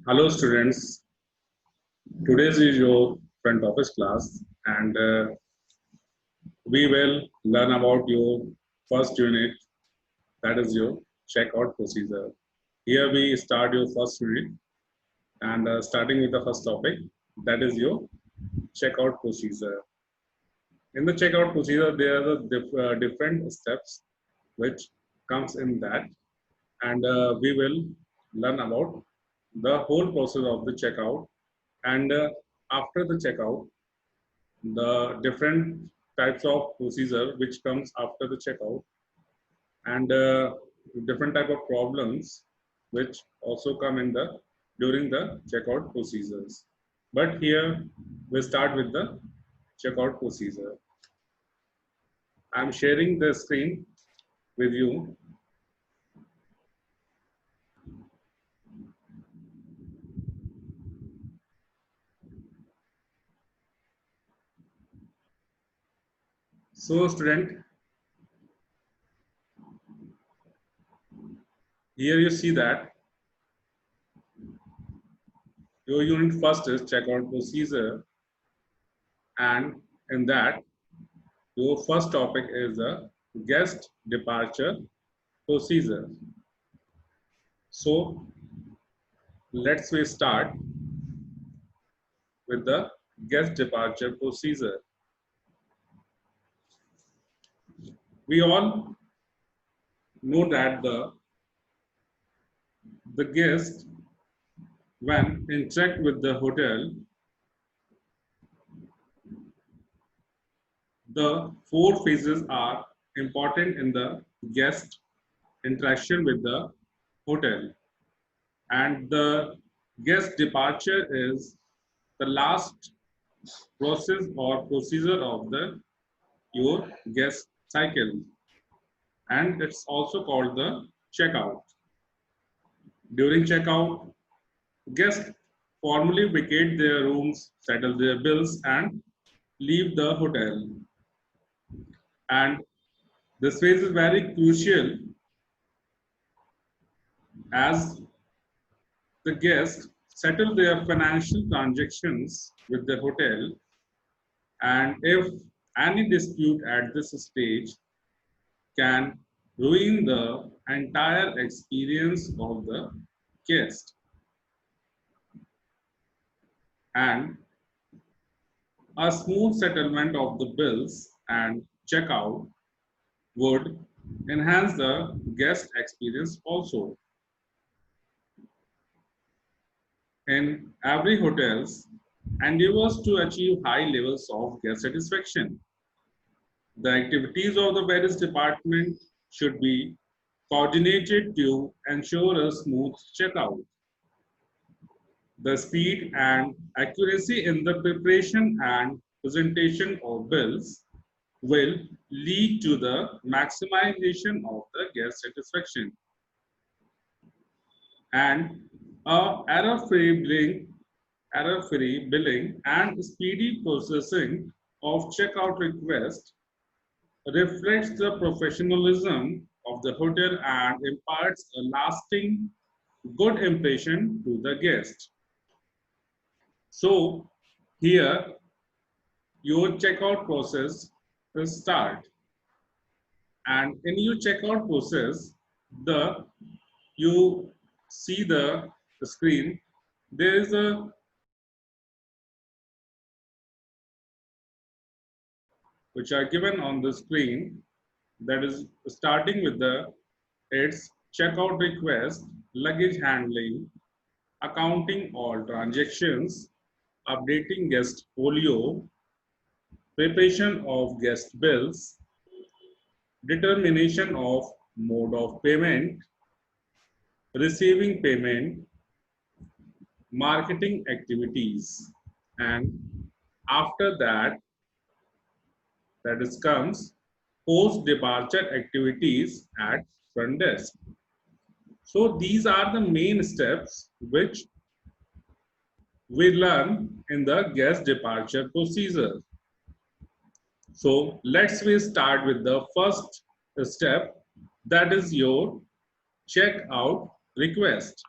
Hello students, today's is your front office class and we will learn about your first unit, that is your checkout procedure. Here we start your first unit and starting with the first topic, that is your checkout procedure. In the checkout procedure there are the different steps which comes in that, and we will learn about the whole process of the checkout, and after the checkout the different types of procedure which comes after the checkout, and different type of problems which also come in the during the checkout procedures. But here we start with the checkout procedure. I'm sharing the screen with you. So student, here you see that your unit first is checkout procedure, and in that your first topic is the guest departure procedure. So let's we start with the guest departure procedure. We all know that the guest, when interact with the hotel, the four phases are important in the guest interaction with the hotel, and the guest departure is the last process or procedure of the your guest cycle, and it's also called the checkout. During checkout, guests formally vacate their rooms, settle their bills, and leave the hotel. And this phase is very crucial as the guests settle their financial transactions with the hotel, and if any dispute at this stage can ruin the entire experience of the guest. And a smooth settlement of the bills and checkout would enhance the guest experience also. In every hotels endeavors to achieve high levels of guest satisfaction. The activities of the various departments should be coordinated to ensure a smooth checkout. The speed and accuracy in the preparation and presentation of bills will lead to the maximization of the guest satisfaction, and error-free billing and speedy processing of checkout requests reflects the professionalism of the hotel and imparts a lasting good impression to the guest. So here your checkout process will start, and in your checkout process, the you see the screen. There is a which are given on the screen, that is starting with the its checkout request, luggage handling, accounting all transactions, updating guest folio, preparation of guest bills, determination of mode of payment, receiving payment, marketing activities, and after that, that is comes post departure activities at front desk. So these are the main steps which we learn in the guest departure procedure. So let's we start with the first step, that is your checkout request.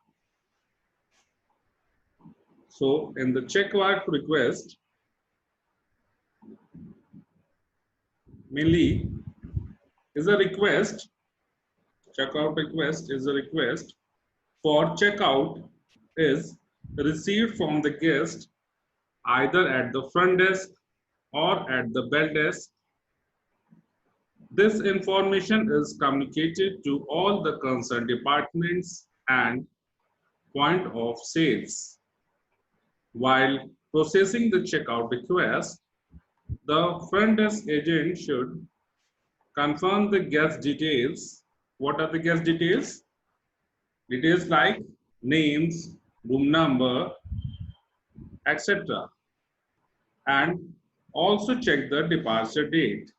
So in the checkout request, mainly is a request, checkout request is a request for checkout is received from the guest either at the front desk or at the bell desk. This information is communicated to all the concerned departments and point of sales. While processing the checkout request, the front desk agent should confirm the guest details. What are the guest details? Details like names, room number, etc. And also check the departure date.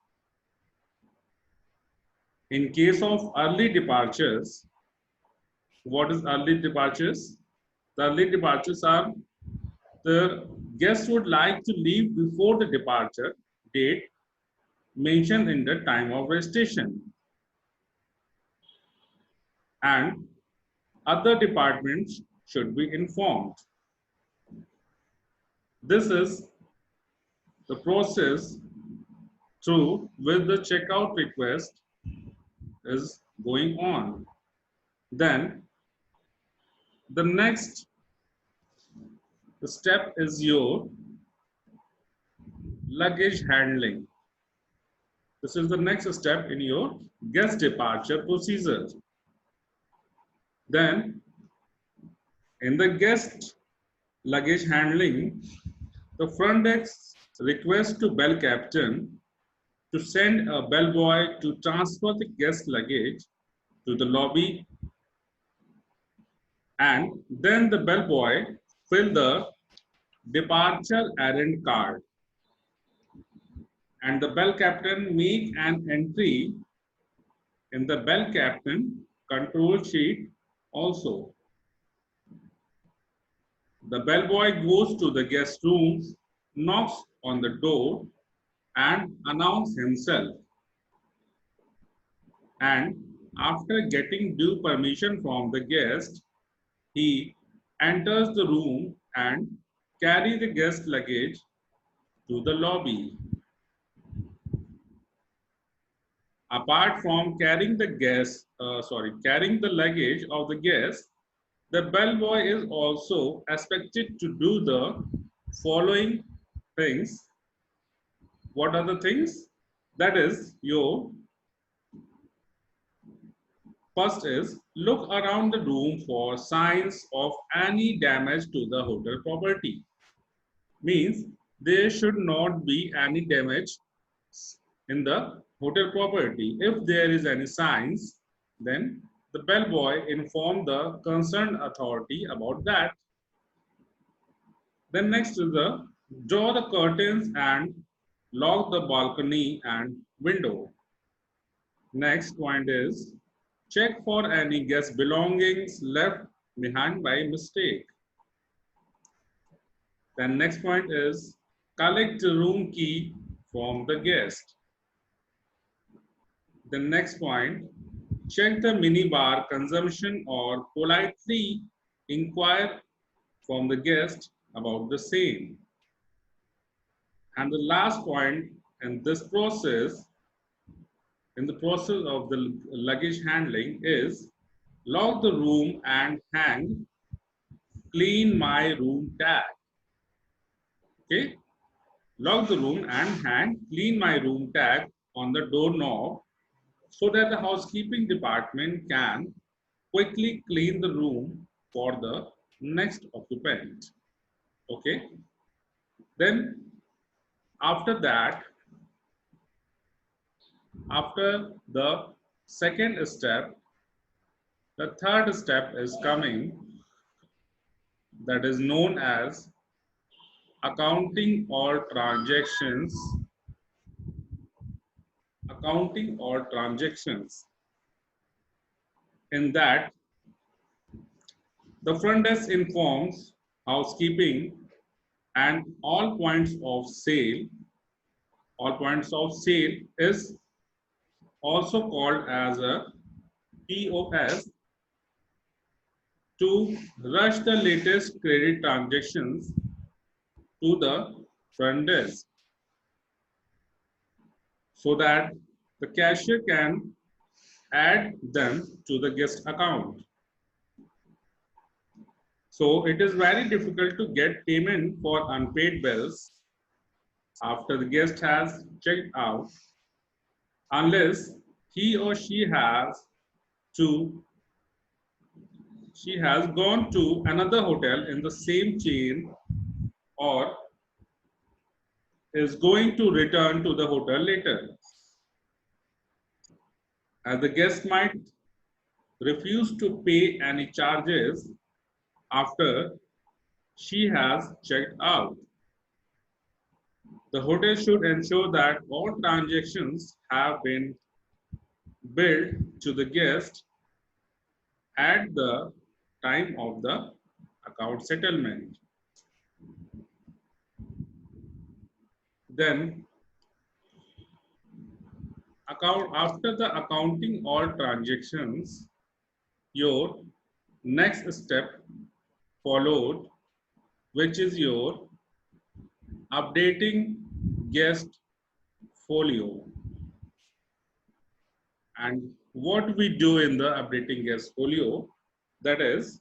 In case of early departures, what is early departures? The early departures are the guest would like to leave before the departure date mentioned in the time of registration, and other departments should be informed. This is the process through which the checkout request is going on. Then the next step is your luggage handling. This is the next step in your guest departure procedure. Then in the guest luggage handling, the front desk requests to bell captain to send a bellboy to transfer the guest luggage to the lobby, and then the bellboy fill the departure errand card, and the bell captain make an entry in the bell captain control sheet also. The bellboy goes to the guest room, knocks on the door and announces himself, and after getting due permission from the guest, he enters the room and carry the guest luggage to the lobby. Apart from carrying the carrying the luggage of the guest, the bellboy is also expected to do the following things. What are the things? That is, your first is look around the room for signs of any damage to the hotel property. Means there should not be any damage in the hotel property. If there is any signs, then the bellboy inform the concerned authority about that. Then next is the draw the curtains and lock the balcony and window. Next point is check for any guest belongings left behind by mistake. Then next point is collect the room key from the guest. The next point, check the minibar consumption or politely inquire from the guest about the same. And the last point in this process, in the process of the luggage handling, is lock the room and hang clean my room tag. Okay, lock the room and hang clean my room tag on the doorknob so that the housekeeping department can quickly clean the room for the next occupant. Okay, then after that, after the second step, the third step is coming, that is known as accounting or transactions. Accounting or transactions. In that, the front desk informs housekeeping and all points of sale. All points of sale is also called as a POS. to rush the latest credit transactions to the front desk so that the cashier can add them to the guest account. So it is very difficult to get payment for unpaid bills after the guest has checked out unless he or to she has gone to another hotel in the same chain or is going to return to the hotel later. As the guest might refuse to pay any charges after she has checked out. The hotel should ensure that all transactions have been billed to the guest at the time of the account settlement. Then, after the accounting all transactions, your next step followed, which is your updating guest folio. And what we do in the updating guest folio, that is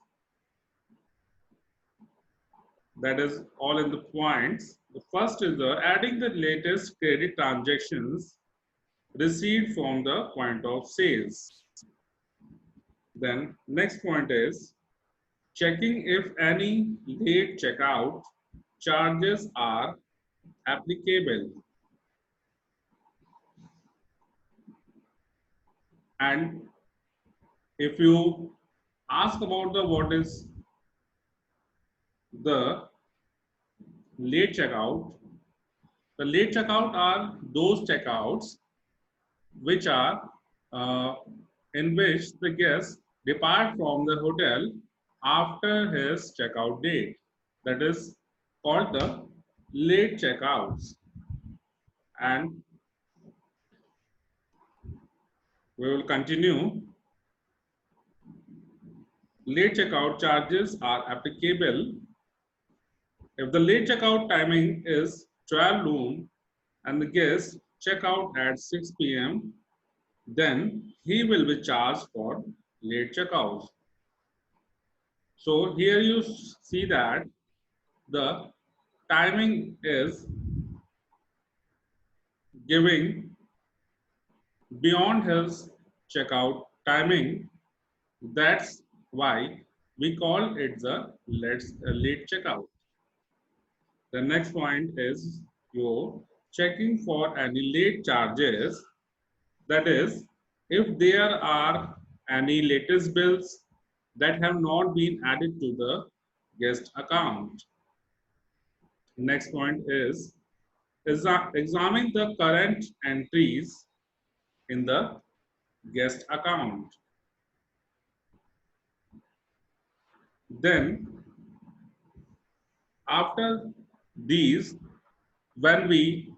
all in the points. The first is the adding the latest credit transactions received from the point of sales. Then next point is checking if any late checkout charges are applicable. And if you ask about the what is the late checkout, the late checkout are those checkouts which are in which the guest depart from the hotel after his checkout date. That is called the late checkouts. And we will continue. Late checkout charges are applicable if the late checkout timing is 12 noon and the guest check out at 6 p.m. then he will be charged for late checkout. So here you see that the timing is giving beyond his checkout timing. That's why we call it the late checkout. The next point is your checking for any late charges. That is, if there are any latest bills that have not been added to the guest account. Next point is examine the current entries in the guest account. Then, after these, when we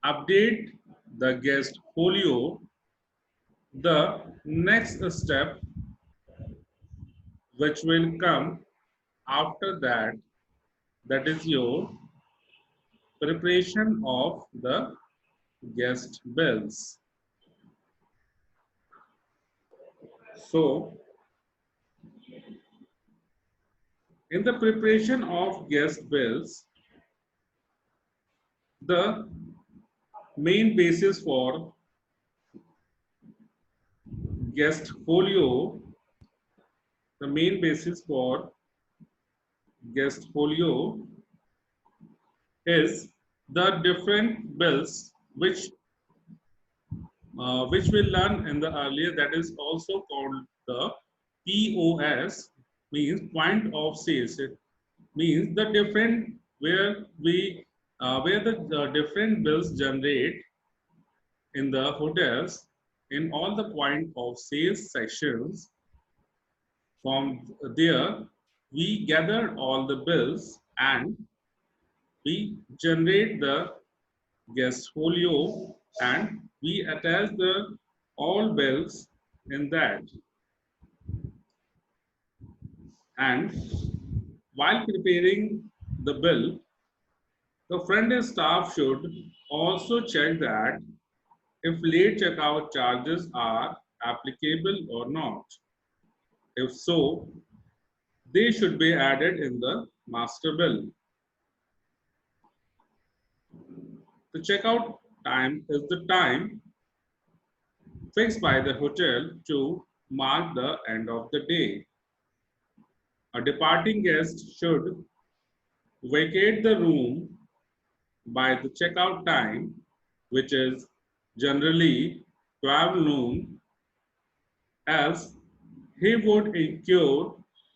update the guest folio, the next step which will come after that, that is your preparation of the guest bills. So, in the preparation of guest bills, the main basis for guest folio, the main basis for guest folio is the different bills which we learned in the earlier, that is also called the POS, means point of sales. It means the different where the different bills generate in the hotels in all the point of sales sections. From there, we gather all the bills and we generate the guest folio and we attach the all bills in that. And while preparing the bill, the front desk staff should also check that if late checkout charges are applicable or not. If so, they should be added in the master bill. The checkout time is the time fixed by the hotel to mark the end of the day. A departing guest should vacate the room by the checkout time, which is generally 12 noon, else he would incur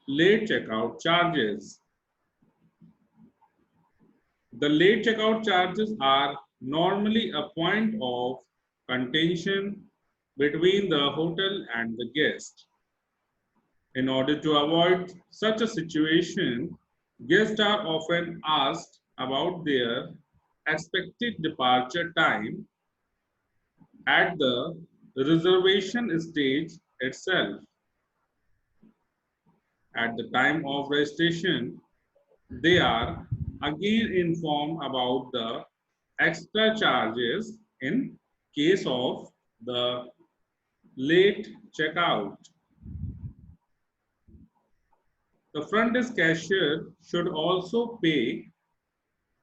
late checkout charges. The late checkout charges are normally a point of contention between the hotel and the guest. In order to avoid such a situation, guests are often asked about their expected departure time at the reservation stage itself. At the time of registration, they are again informed about the extra charges in case of the late checkout. The front desk cashier should also pay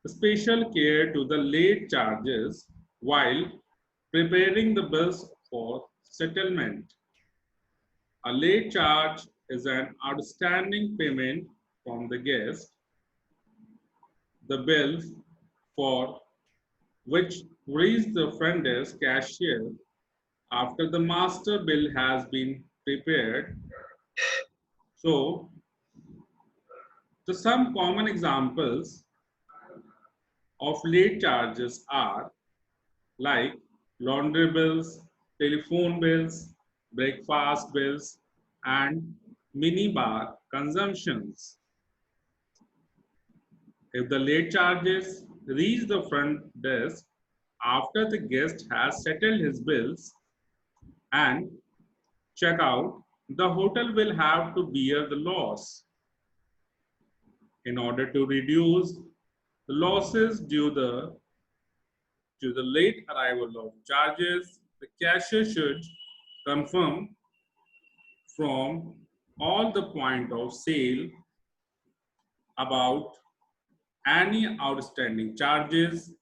special care to the late charges while preparing the bills for settlement. A late charge is an outstanding payment from the guest. The bill for which reaches the front desk cashier after the master bill has been prepared. So, some common examples of late charges are like laundry bills, telephone bills, breakfast bills, and minibar consumptions. If the late charges reach the front desk after the guest has settled his bills and check out, the hotel will have to bear the loss. In order to reduce the losses to the late arrival of charges, the cashier should confirm from all the point of sale about any outstanding charges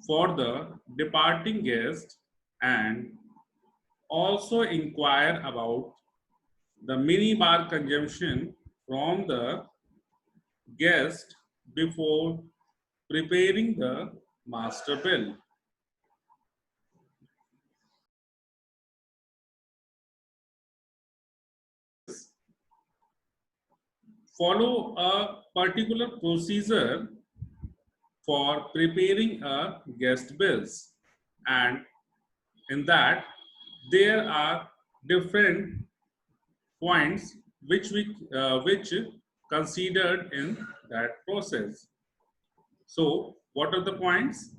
for the departing guest and also inquire about the minibar consumption from the guest before preparing the master bill. Follow a particular procedure for preparing a guest bills, and in that there are different points which considered in that process. So what are the points?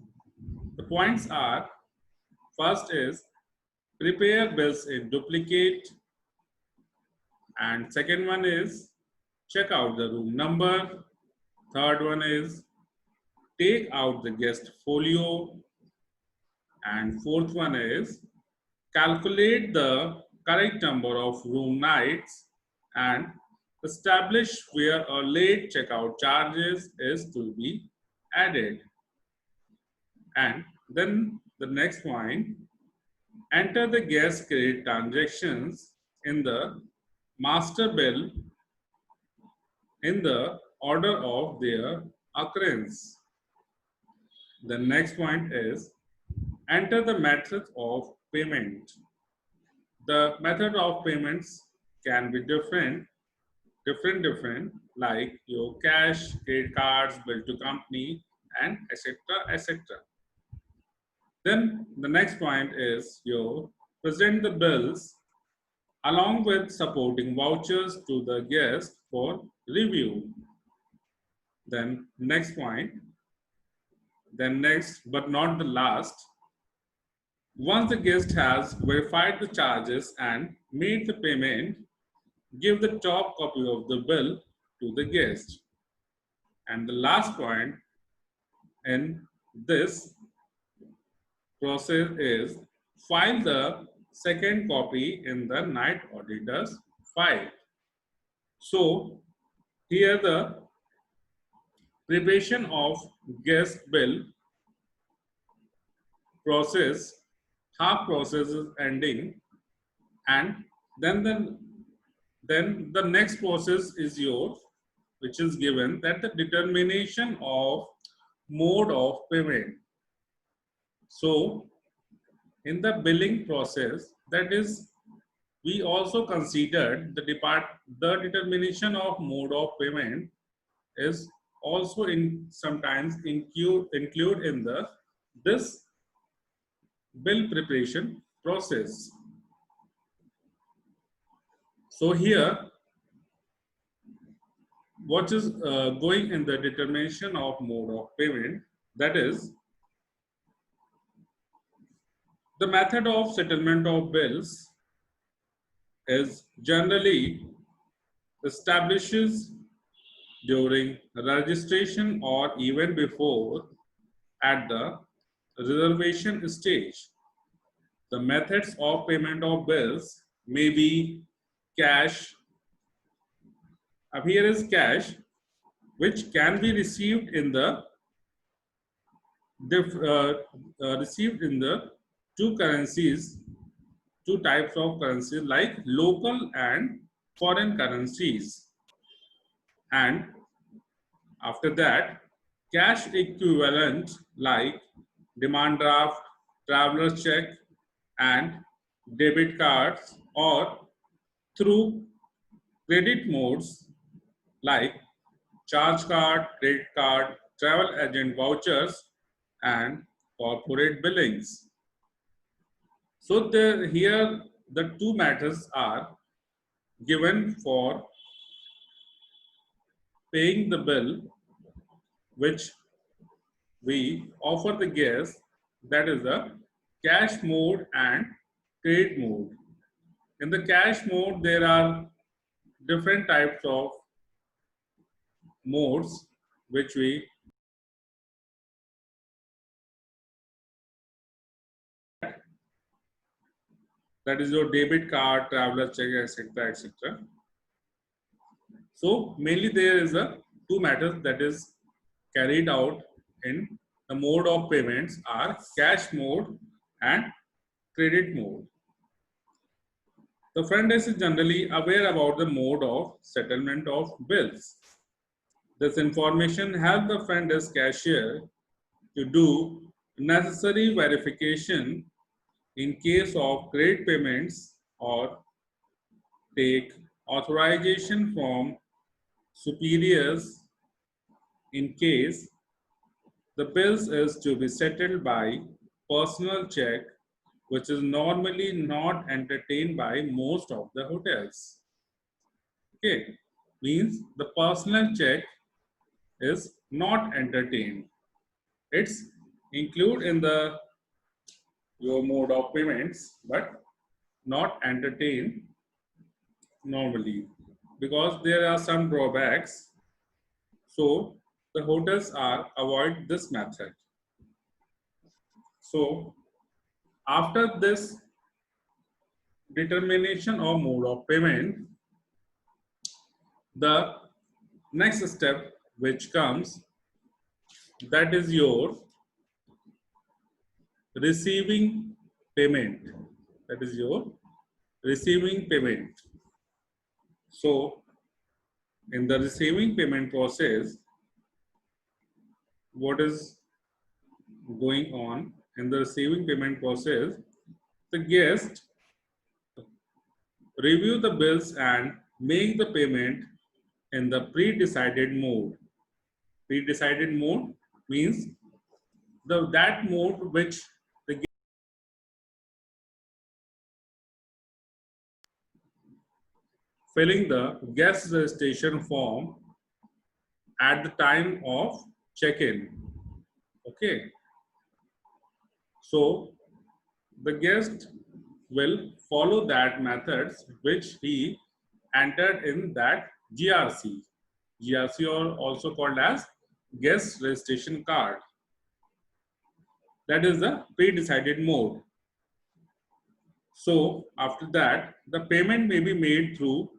The points are: first is prepare bills in duplicate, and second one is check out the room number, third one is take out the guest folio, and fourth one is calculate the correct number of room nights and establish where a late checkout charges is to be added. And then the next point, enter the guest credit transactions in the master bill in the order of their occurrence. The next point is enter the method of payment. The method of payments can be different, like your cash, credit cards, bill to company, and etc. etc. Then the next point is your present the bills along with supporting vouchers to the guest for review. Then next point, then next but not the last, once the guest has verified the charges and made the payment, give the top copy of the bill to the guest. And the last point in this process is file the second copy in the night auditor's file. So here the preparation of guest bill process, half process is ending, and then the next process is yours, which is given that the determination of mode of payment. So in the billing process, that is, we also considered the determination of mode of payment is also in sometimes include in the this bill preparation process. So here, what is going in the determination of mode of payment, that is, the method of settlement of bills is generally establishes during registration or even before at the reservation stage. The methods of payment of bills may be cash. Up here is cash, which can be received in the two currencies, two types of currencies like local and foreign currencies. And after that, cash equivalent like demand draft, traveler check, and debit cards, or through credit modes like charge card, credit card, travel agent vouchers, and corporate billings. So here the two methods are given for paying the bill, which we offer the guest, that is the cash mode and credit mode. In the cash mode, there are different types of modes which we, that is your debit card, traveler check, etc., etc. So mainly there is a two methods that is carried out in the mode of payments are cash mode and credit mode. The front desk is generally aware about the mode of settlement of bills. This information helps the front desk cashier to do necessary verification in case of credit payments or take authorization from superiors in case the bills is to be settled by personal check, which is normally not entertained by most of the hotels. Okay, means the personal check is not entertained. It's included in the your mode of payments, but not entertained normally because there are some drawbacks. So the hotels are avoid this method. So after this determination of mode of payment, the next step which comes, that is your receiving payment. That is your receiving payment. So in the receiving payment process, what is going on in the receiving payment process? The guest review the bills and make the payment in the pre-decided mode. Pre-decided mode means that mode which the filling the guest registration form at the time of check-in. Okay. So the guest will follow that methods which he entered in that GRC. GRC or also called as guest registration card. That is the pre-decided mode. So after that, the payment may be made through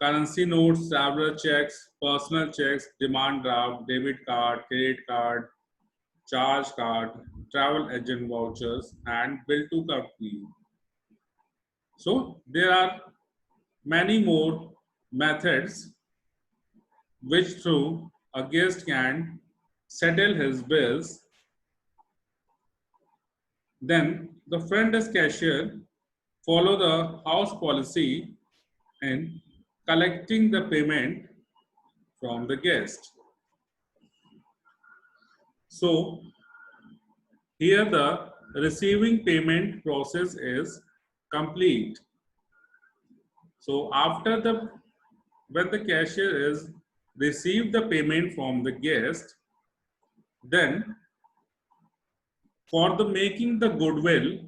currency notes, traveler checks, personal checks, demand draft, debit card, credit card, charge card, travel agent vouchers, and bill to company. So there are many more methods which through a guest can settle his bills. Then the front desk cashier follow the house policy in collecting the payment from the guest. So here the receiving payment process is complete. So after the when the cashier is received the payment from the guest, then for the making the goodwill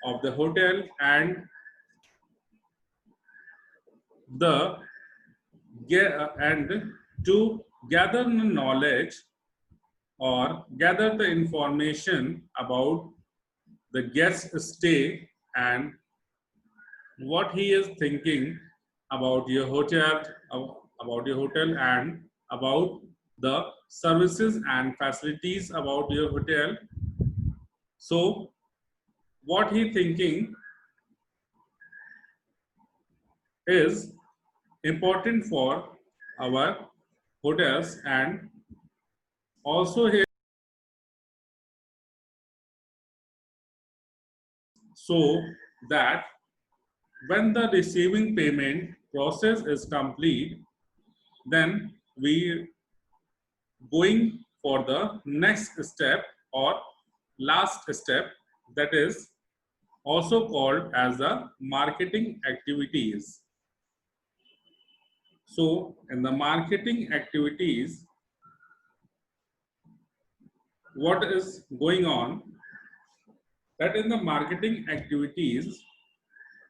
of the hotel and the and to gather the knowledge or gather the information about the guest stay and what he is thinking about your hotel, and about the services and facilities about your hotel. So what he thinking is important for our hotels, and also here so that when the receiving payment process is complete, then we going for the next step or last step, that is also called as the marketing activities. So in the marketing activities, what is going on, that in the marketing activities,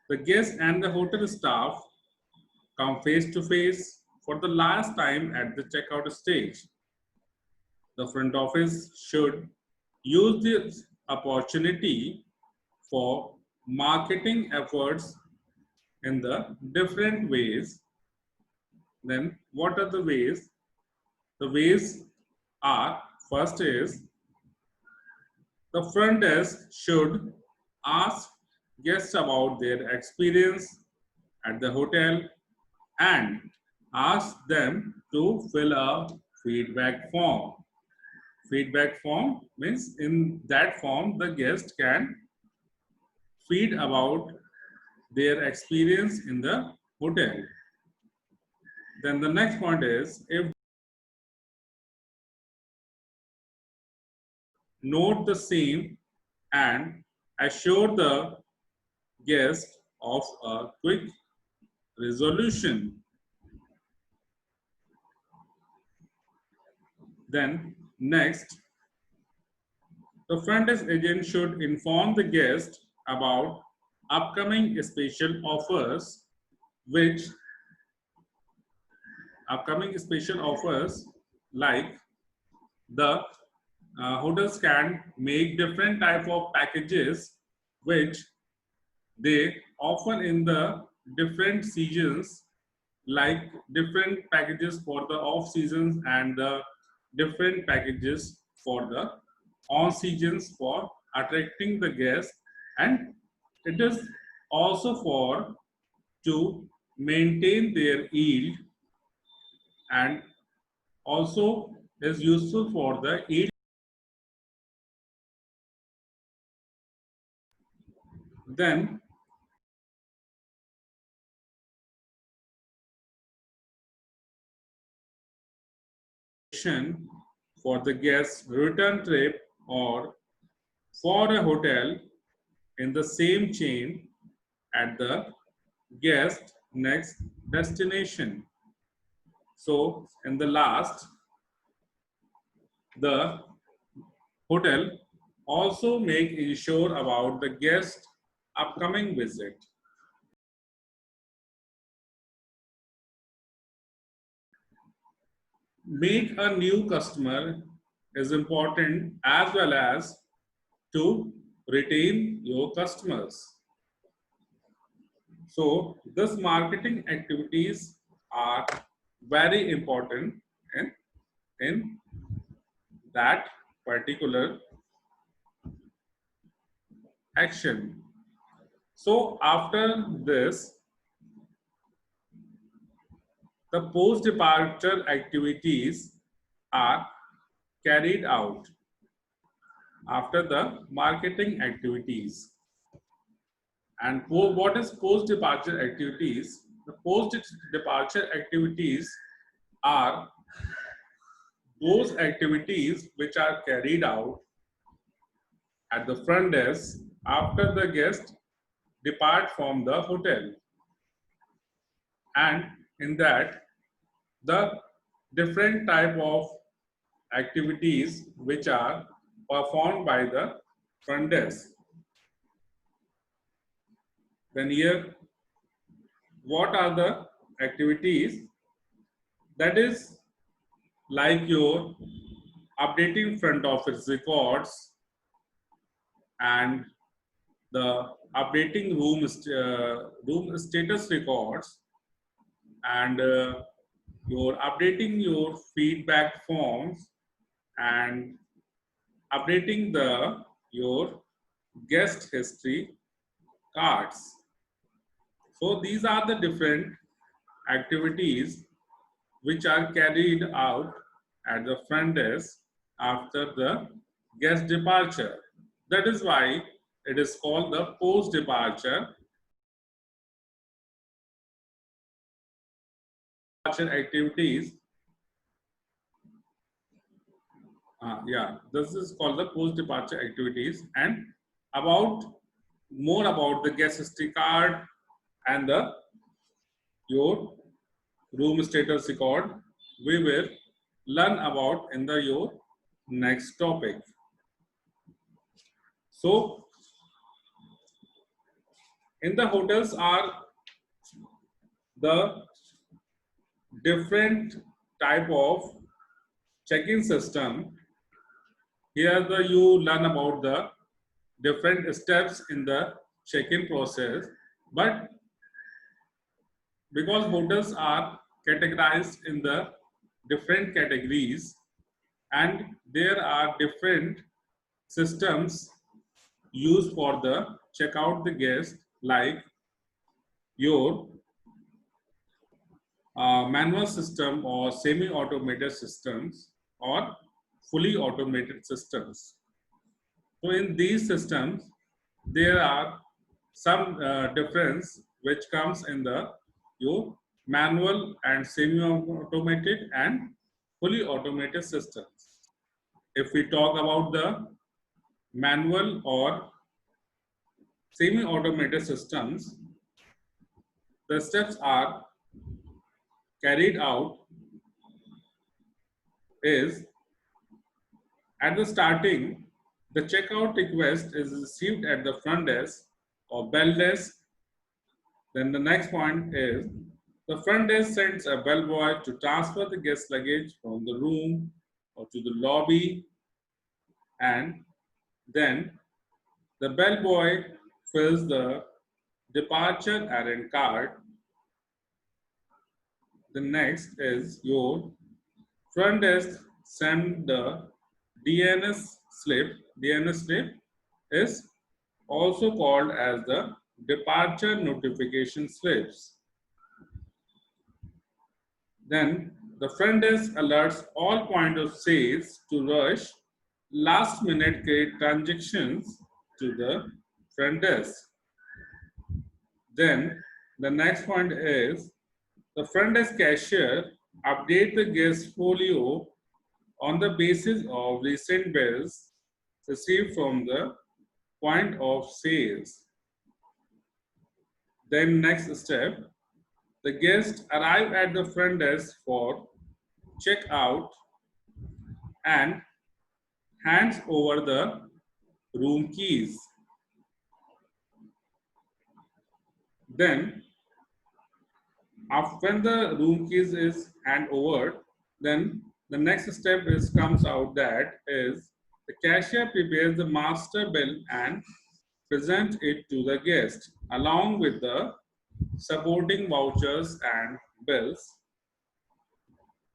the guests and the hotel staff come face to face for the last time at the checkout stage. The front office should use this opportunity for marketing efforts in the different ways. Then what are the ways? The ways are, first is the front desk should ask guests about their experience at the hotel and ask them to fill a feedback form. Feedback form means in that form the guest can feed about their experience in the hotel. Then the next point is, if note the same and assure the guest of a quick resolution. Then next, the front desk agent should inform the guest about upcoming special offers, which upcoming special offers like the hotels can make different type of packages which they offer in the different seasons, like different packages for the off seasons and the different packages for the on seasons for attracting the guests, and it is also for to maintain their yield, and also is useful for the yield. Then for the guest return trip or for a hotel in the same chain at the guest next destination. So in the last, the hotel also make sure about the guest upcoming visit. make a new customer is important as well as to retain your customers. So this marketing activities are very important in that particular action. So after this, the post-departure activities are carried out after the marketing activities. And what is post-departure activities? The post-departure activities are those activities which are carried out at the front desk after the guest depart from the hotel. And in that, the different type of activities which are performed by the front desk. Then here, what are the activities? That is like your updating front office records and the updating room status records and your updating your feedback forms and updating your guest history cards. So these are the different activities which are carried out at the front desk after the guest departure. That is why it is called the post-departure activities. Yeah, this is called the post-departure activities. And about more about the guest history card and the your room status record, we will learn about in the your next topic. So in the hotels are the different type of check-in system. Here you learn about the different steps in the check-in process, but because hotels are categorized in the different categories and there are different systems used for the check out the guest, like your manual system or semi-automated systems or fully automated systems. So in these systems, there are some difference which comes in the your manual and semi-automated and fully automated systems. If we talk about the manual or semi-automated systems, the steps are carried out is at the starting, the checkout request is received at the front desk or bell desk. Then the next point is the front desk sends a bellboy to transfer the guest luggage from the room or to the lobby, and then the bellboy fills the departure errand card. The next is your front desk send the DNS slip. DNS slip is also called as the departure notification slips. Then the front desk alerts all point of sales to rush last minute credit transactions to the front desk. Then the next point is the front desk cashier update the guest folio on the basis of recent bills received from the point of sales. Then next step, the guest arrive at the front desk for checkout and hands over the room keys. Then when the room keys is hand over, then the next step is comes out that is the cashier prepares the master bill and present it to the guest along with the supporting vouchers and bills.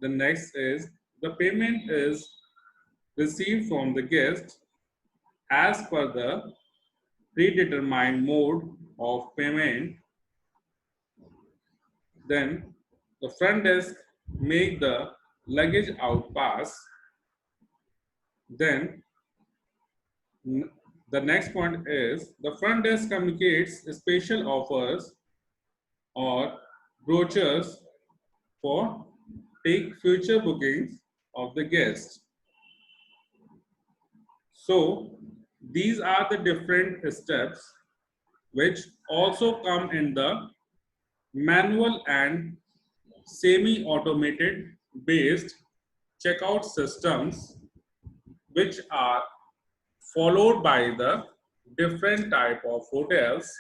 The next is the payment is received from the guest as per the predetermined mode of payment. Then the front desk make the luggage out pass. Then the next point is the front desk communicates special offers or brochures for take future bookings of the guest. So these are the different steps which also come in the manual and semi-automated based checkout systems which are followed by the different type of hotels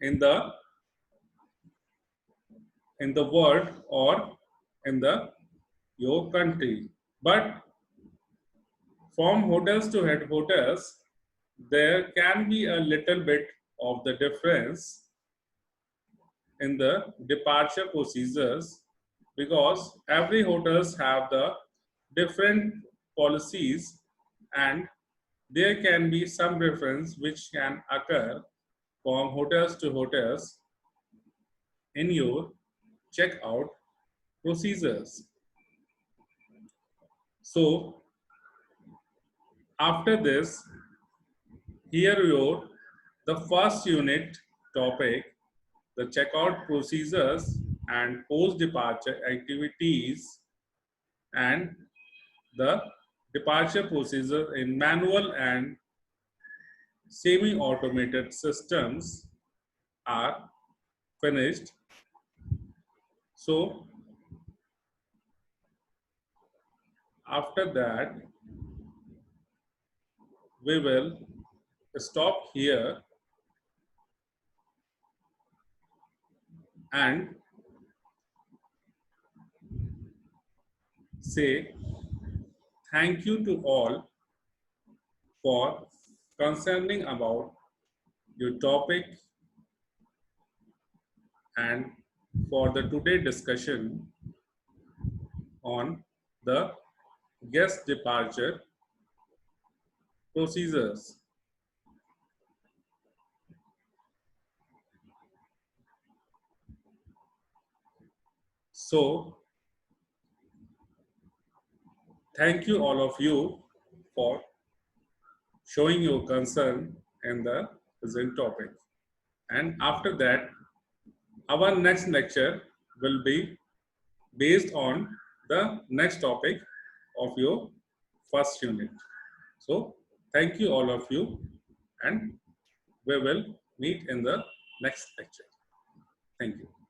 in the world or in the your country. But from hotels to head hotels, there can be a little bit of the difference in the departure procedures because every hotels have the different policies and there can be some difference which can occur from hotels to hotels in your checkout procedures. So after this, here your the first unit topic, the checkout procedures and post departure activities and the departure procedure in manual and semi-automated systems are finished. So after that, we will stop here and say thank you to all for concerning about your topic and for the today discussion on the guest departure procedures. So thank you all of you for showing your concern in the present topic. And after that, our next lecture will be based on the next topic of your first unit. So thank you all of you and we will meet in the next lecture. Thank you.